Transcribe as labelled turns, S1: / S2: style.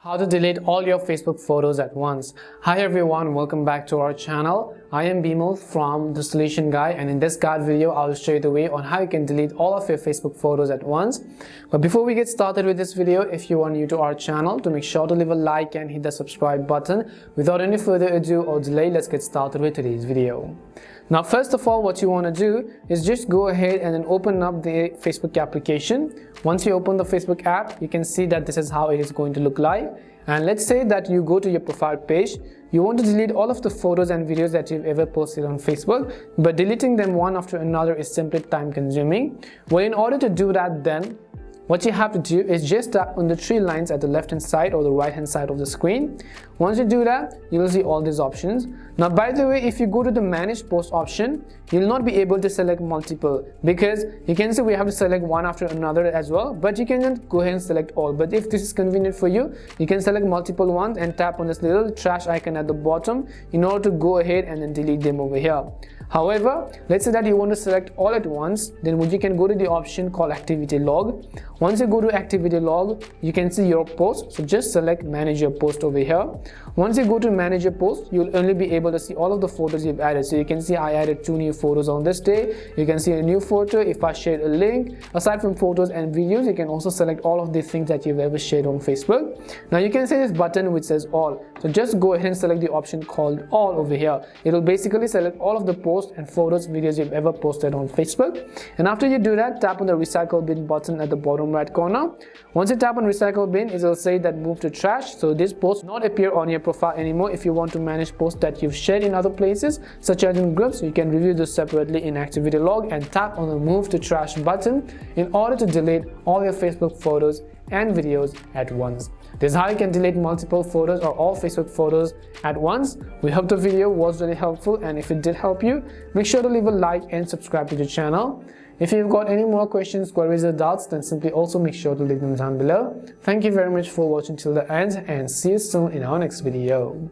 S1: How to delete all your Facebook photos at once. Hi everyone, welcome back to our channel. I am Bimal from The Solution Guy, and in this guide video I'll show you the way on how you can delete all of your Facebook photos at once. But before we get started with this video, if you are new to our channel, to make sure to leave a like and hit the subscribe button. Without any further ado or delay, let's get started with today's video. Now first of all, what you want to do is just go ahead and then open up the Facebook application. Once you open the Facebook app, you can see that this is how it is going to look like. And let's say that you go to your profile page. You want to delete all of the photos and videos that you've ever posted on Facebook, but deleting them one after another is simply time consuming. Well, in order to do that, then what you have to do is just tap on the three lines at the left hand side or the right hand side of the screen. Once you do that, you will see all these options. Now, by the way, if you go to the manage post option, you'll not be able to select multiple, because you can see we have to select one after another as well, but you can then go ahead and select all. But if this is convenient for you, you can select multiple ones and tap on this little trash icon at the bottom in order to go ahead and then delete them over here. However, let's say that you want to select all at once, then you can go to the option called activity log. Once you go to activity log, you can see your post, so just select manage your post over here. Once you go to manage your post, you'll only be able to see all of the photos you've added. So you can see I added 2 new photos on this day. You can see a new photo if I shared a link. Aside from photos and videos, you can also select all of the things that you've ever shared on Facebook. Now you can see this button which says all, so just go ahead and select the option called all over here. It will basically select all of the posts and photos, videos you've ever posted on Facebook. And after you do that, tap on the recycle bin button at the bottom right corner. Once you tap on recycle bin, it will say that move to trash, so this post will not appear on your profile anymore. If you want to manage posts that you've shared in other places such as in groups, you can review this separately in activity log and tap on the move to trash button in order to delete all your Facebook photos and videos at once. This is how you can delete multiple photos or all Facebook photos at once. We hope the video was really helpful, and if it did help you, make sure to leave a like and subscribe to the channel. If you've got any more questions, queries or doubts, then simply also make sure to leave them down below. Thank you very much for watching till the end, and see you soon in our next video.